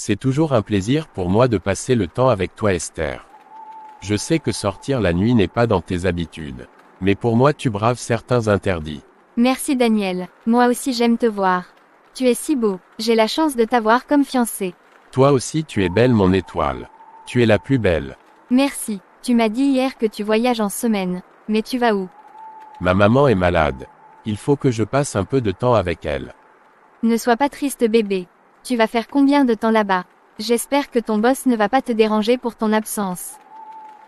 C'est toujours un plaisir pour moi de passer le temps avec toi Esther. Je sais que sortir la nuit n'est pas dans tes habitudes. Mais pour moi tu braves certains interdits. Merci Daniel, moi aussi j'aime te voir. Tu es si beau, j'ai la chance de t'avoir comme fiancé. Toi aussi tu es belle mon étoile. Tu es la plus belle. Merci, tu m'as dit hier que tu voyages en semaine. Mais tu vas où? Ma maman est malade. Il faut que je passe un peu de temps avec elle. Ne sois pas triste bébé. Tu vas faire combien de temps là-bas? J'espère que ton boss ne va pas te déranger pour ton absence.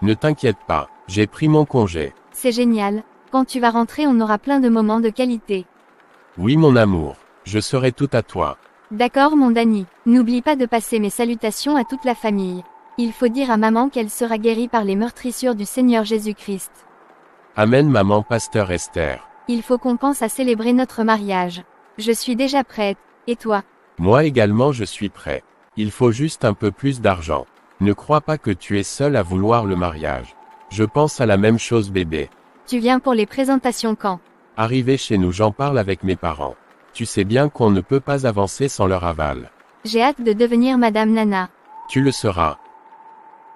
Ne t'inquiète pas, j'ai pris mon congé. C'est génial, quand tu vas rentrer on aura plein de moments de qualité. Oui mon amour, je serai tout à toi. D'accord mon Dani, n'oublie pas de passer mes salutations à toute la famille. Il faut dire à maman qu'elle sera guérie par les meurtrissures du Seigneur Jésus-Christ. Amen maman pasteur Esther. Il faut qu'on pense à célébrer notre mariage. Je suis déjà prête, et toi? Moi également je suis prêt. Il faut juste un peu plus d'argent. Ne crois pas que tu es seul à vouloir le mariage. Je pense à la même chose bébé. Tu viens pour les présentations quand? Arrivé chez nous j'en parle avec mes parents. Tu sais bien qu'on ne peut pas avancer sans leur aval. J'ai hâte de devenir Madame Nana. Tu le seras.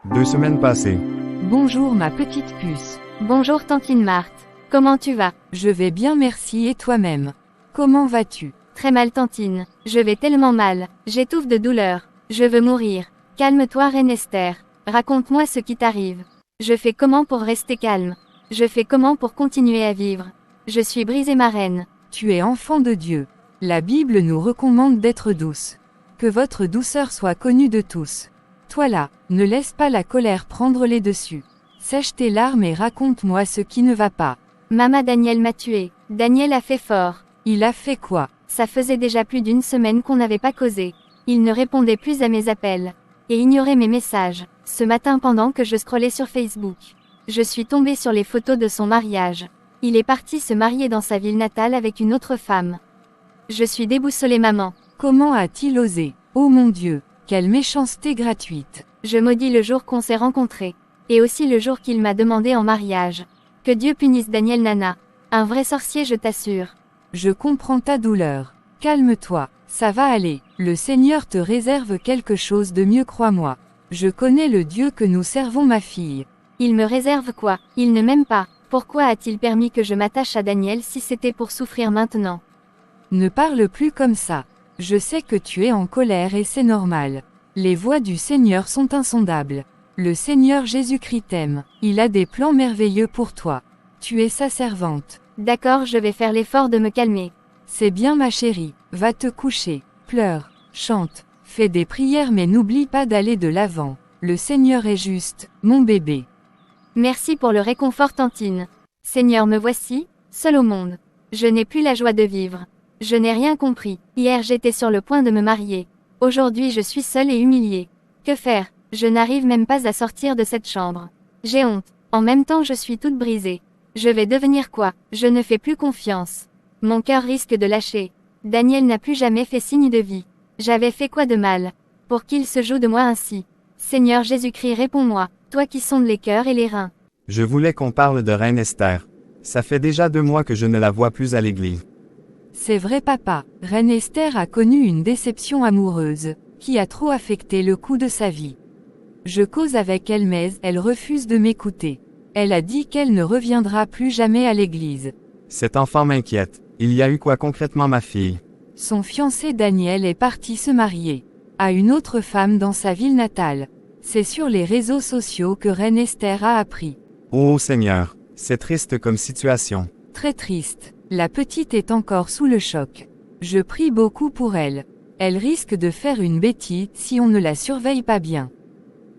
2 semaines passées. Bonjour ma petite puce. Bonjour tantine Marthe. Comment tu vas? Je vais bien merci et toi-même? Comment vas-tu? Très mal tantine. Je vais tellement mal. J'étouffe de douleur. Je veux mourir. Calme-toi Reine Esther. Raconte-moi ce qui t'arrive. Je fais comment pour rester calme? Je fais comment pour continuer à vivre? Je suis brisée ma reine. Tu es enfant de Dieu. La Bible nous recommande d'être douce. Que votre douceur soit connue de tous. Toi là, ne laisse pas la colère prendre les dessus. Sèche tes larmes et raconte-moi ce qui ne va pas. Maman Daniel m'a tué. Daniel a fait fort. Il a fait quoi? Ça faisait déjà plus d'une semaine qu'on n'avait pas causé. Il ne répondait plus à mes appels. Et ignorait mes messages. Ce matin pendant que je scrollais sur Facebook. Je suis tombée sur les photos de son mariage. Il est parti se marier dans sa ville natale avec une autre femme. Je suis déboussolée maman. Comment a-t-il osé? Oh mon Dieu, quelle méchanceté gratuite. Je maudis le jour qu'on s'est rencontrés. Et aussi le jour qu'il m'a demandé en mariage. Que Dieu punisse Daniel Nana. Un vrai sorcier je t'assure. Je comprends ta douleur. Calme-toi, ça va aller. Le Seigneur te réserve quelque chose de mieux, crois-moi. Je connais le Dieu que nous servons ma fille. Il me réserve quoi? Il ne m'aime pas. Pourquoi a-t-il permis que je m'attache à Daniel si c'était pour souffrir maintenant? Ne parle plus comme ça. Je sais que tu es en colère et c'est normal. Les voies du Seigneur sont insondables. Le Seigneur Jésus-Christ t'aime. Il a des plans merveilleux pour toi. Tu es sa servante. D'accord, je vais faire l'effort de me calmer. C'est bien ma chérie. Va te coucher. Pleure. Chante. Fais des prières mais n'oublie pas d'aller de l'avant. Le Seigneur est juste, mon bébé. Merci pour le réconfort tantine. Seigneur me voici, seul au monde. Je n'ai plus la joie de vivre. Je n'ai rien compris. Hier j'étais sur le point de me marier. Aujourd'hui je suis seule et humiliée. Que faire? Je n'arrive même pas à sortir de cette chambre. J'ai honte. En même temps je suis toute brisée. Je vais devenir quoi? Je ne fais plus confiance. Mon cœur risque de lâcher. Daniel n'a plus jamais fait signe de vie. J'avais fait quoi de mal? Pour qu'il se joue de moi ainsi? Seigneur Jésus-Christ réponds-moi, toi qui sondes les cœurs et les reins. Je voulais qu'on parle de Reine Esther. Ça fait déjà 2 mois que je ne la vois plus à l'église. C'est vrai papa, Reine Esther a connu une déception amoureuse, qui a trop affecté le cours de sa vie. Je cause avec elle mais elle refuse de m'écouter. Elle a dit qu'elle ne reviendra plus jamais à l'église. Cet enfant m'inquiète. Il y a eu quoi concrètement ma fille? Son fiancé Daniel est parti se marier à une autre femme dans sa ville natale. C'est sur les réseaux sociaux que Reine Esther a appris. Oh Seigneur, c'est triste comme situation. Très triste. La petite est encore sous le choc. Je prie beaucoup pour elle. Elle risque de faire une bêtise si on ne la surveille pas bien.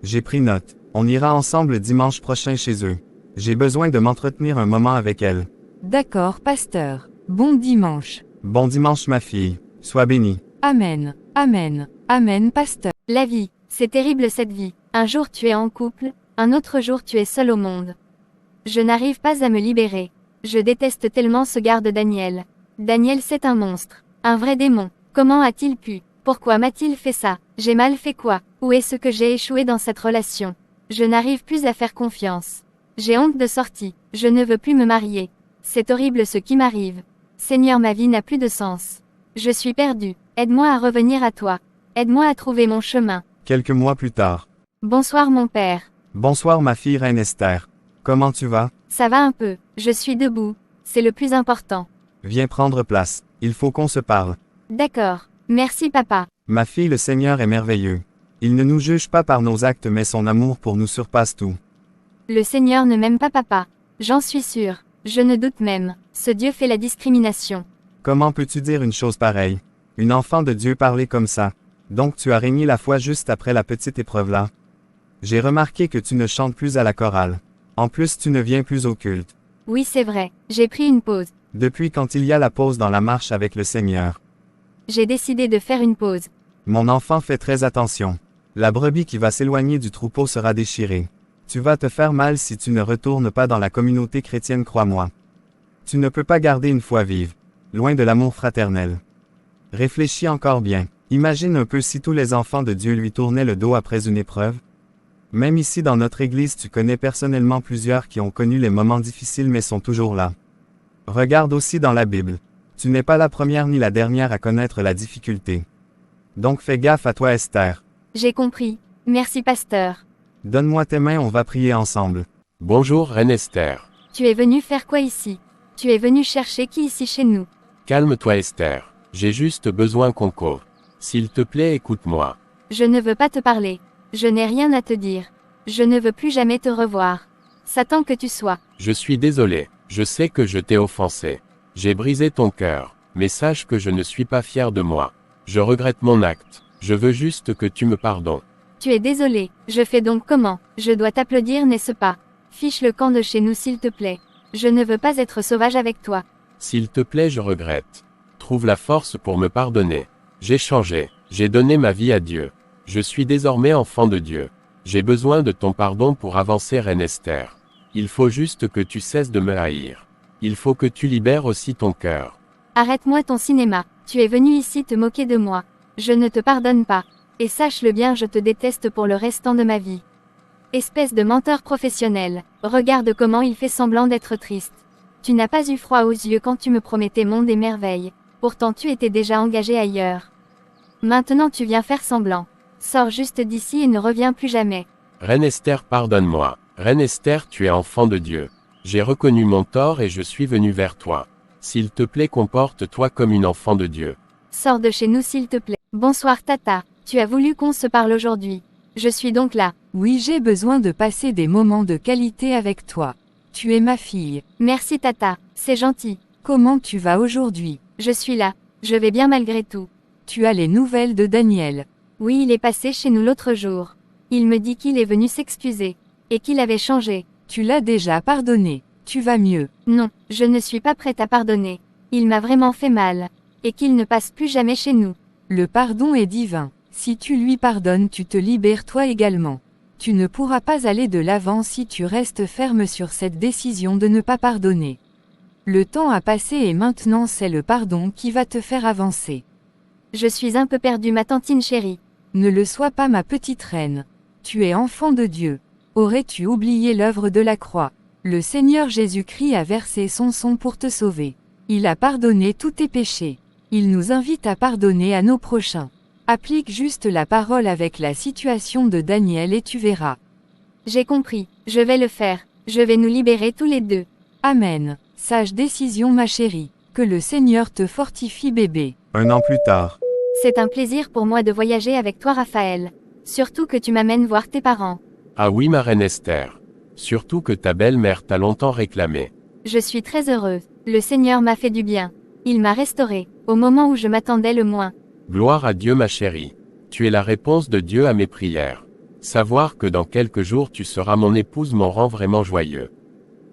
J'ai pris note. On ira ensemble dimanche prochain chez eux. J'ai besoin de m'entretenir un moment avec elle. D'accord, pasteur. Bon dimanche. Bon dimanche ma fille. Sois bénie. Amen. Amen. Amen, pasteur. La vie, c'est terrible cette vie. Un jour tu es en couple, un autre jour tu es seul au monde. Je n'arrive pas à me libérer. Je déteste tellement ce garde Daniel. Daniel c'est un monstre. Un vrai démon. Comment a-t-il pu? Pourquoi m'a-t-il fait ça? J'ai mal fait quoi? Où est-ce que j'ai échoué dans cette relation? Je n'arrive plus à faire confiance. J'ai honte de sortie. Je ne veux plus me marier. C'est horrible ce qui m'arrive. Seigneur, ma vie n'a plus de sens. Je suis perdue. Aide-moi à revenir à toi. Aide-moi à trouver mon chemin. Quelques mois plus tard. Bonsoir mon père. Bonsoir ma fille reine Esther. Comment tu vas? Ça va un peu, je suis debout. C'est le plus important. Viens prendre place. Il faut qu'on se parle. D'accord. Merci papa. Ma fille, le Seigneur est merveilleux. Il ne nous juge pas par nos actes, mais son amour pour nous surpasse tout. Le Seigneur ne m'aime pas papa. J'en suis sûre. Je ne doute même. Ce Dieu fait la discrimination. Comment peux-tu dire une chose pareille? Une enfant de Dieu parler comme ça. Donc tu as régné la foi juste après la petite épreuve là. J'ai remarqué que tu ne chantes plus à la chorale. En plus tu ne viens plus au culte. Oui c'est vrai, j'ai pris une pause. Depuis quand il y a la pause dans la marche avec le Seigneur. J'ai décidé de faire une pause. Mon enfant fait très attention. La brebis qui va s'éloigner du troupeau sera déchirée. Tu vas te faire mal si tu ne retournes pas dans la communauté chrétienne, crois-moi. Tu ne peux pas garder une foi vive, loin de l'amour fraternel. Réfléchis encore bien. Imagine un peu si tous les enfants de Dieu lui tournaient le dos après une épreuve. Même ici dans notre église tu connais personnellement plusieurs qui ont connu les moments difficiles mais sont toujours là. Regarde aussi dans la Bible. Tu n'es pas la première ni la dernière à connaître la difficulté. Donc fais gaffe à toi Esther. J'ai compris. Merci pasteur. Donne-moi tes mains, on va prier ensemble. Bonjour reine Esther. Tu es venu faire quoi ici? Tu es venu chercher qui ici chez nous? Calme-toi Esther. J'ai juste besoin qu'on court. S'il te plaît, écoute-moi. Je ne veux pas te parler. Je n'ai rien à te dire. Je ne veux plus jamais te revoir. Satan que tu sois. Je suis désolé. Je sais que je t'ai offensé. J'ai brisé ton cœur. Mais sache que je ne suis pas fier de moi. Je regrette mon acte. Je veux juste que tu me pardonnes. Tu es désolé. Je fais donc comment? Je dois t'applaudir, n'est-ce pas? Fiche le camp de chez nous s'il te plaît. Je ne veux pas être sauvage avec toi. S'il te plaît, je regrette. Trouve la force pour me pardonner. J'ai changé. J'ai donné ma vie à Dieu. Je suis désormais enfant de Dieu. J'ai besoin de ton pardon pour avancer, reine Esther. Il faut juste que tu cesses de me haïr. Il faut que tu libères aussi ton cœur. Arrête-moi ton cinéma. Tu es venu ici te moquer de moi. Je ne te pardonne pas. Et sache-le bien, je te déteste pour le restant de ma vie. Espèce de menteur professionnel. Regarde comment il fait semblant d'être triste. Tu n'as pas eu froid aux yeux quand tu me promettais monde et merveilles. Pourtant tu étais déjà engagé ailleurs. Maintenant tu viens faire semblant. Sors juste d'ici et ne reviens plus jamais. Reine Esther, pardonne-moi. Reine Esther, tu es enfant de Dieu. J'ai reconnu mon tort et je suis venu vers toi. S'il te plaît, comporte-toi comme une enfant de Dieu. Sors de chez nous s'il te plaît. Bonsoir Tata. Tu as voulu qu'on se parle aujourd'hui. Je suis donc là. Oui, j'ai besoin de passer des moments de qualité avec toi. Tu es ma fille. Merci Tata. C'est gentil. Comment tu vas aujourd'hui? Je suis là. Je vais bien malgré tout. Tu as les nouvelles de Daniel? Oui, il est passé chez nous l'autre jour. Il me dit qu'il est venu s'excuser. Et qu'il avait changé. Tu l'as déjà pardonné. Tu vas mieux. Non, je ne suis pas prête à pardonner. Il m'a vraiment fait mal. Et qu'il ne passe plus jamais chez nous. Le pardon est divin. Si tu lui pardonnes, tu te libères toi également. Tu ne pourras pas aller de l'avant si tu restes ferme sur cette décision de ne pas pardonner. Le temps a passé et maintenant c'est le pardon qui va te faire avancer. Je suis un peu perdue, ma tantine chérie. Ne le sois pas, ma petite reine. Tu es enfant de Dieu. Aurais-tu oublié l'œuvre de la croix? Le Seigneur Jésus-Christ a versé son sang pour te sauver. Il a pardonné tous tes péchés. Il nous invite à pardonner à nos prochains. Applique juste la parole avec la situation de Daniel et tu verras. J'ai compris, je vais le faire. Je vais nous libérer tous les deux. Amen. Sage décision, ma chérie. Que le Seigneur te fortifie, bébé. 1 an plus tard. C'est un plaisir pour moi de voyager avec toi, Raphaël. Surtout que tu m'amènes voir tes parents. Ah oui, ma reine Esther. Surtout que ta belle-mère t'a longtemps réclamé. Je suis très heureuse. Le Seigneur m'a fait du bien. Il m'a restaurée, au moment où je m'attendais le moins. Gloire à Dieu, ma chérie. Tu es la réponse de Dieu à mes prières. Savoir que dans quelques jours tu seras mon épouse m'en rend vraiment joyeux.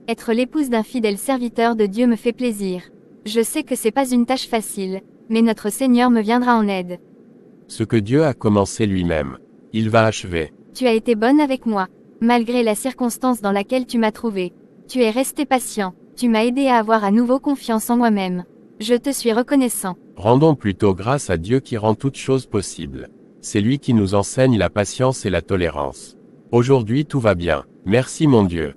Être l'épouse d'un fidèle serviteur de Dieu me fait plaisir. Je sais que c'est pas une tâche facile, mais notre Seigneur me viendra en aide. Ce que Dieu a commencé lui-même, il va achever. Tu as été bonne avec moi, malgré la circonstance dans laquelle tu m'as trouvée. Tu es resté patient, tu m'as aidé à avoir à nouveau confiance en moi-même. Je te suis reconnaissant. Rendons plutôt grâce à Dieu qui rend toutes choses possibles. C'est lui qui nous enseigne la patience et la tolérance. Aujourd'hui tout va bien. Merci mon Dieu.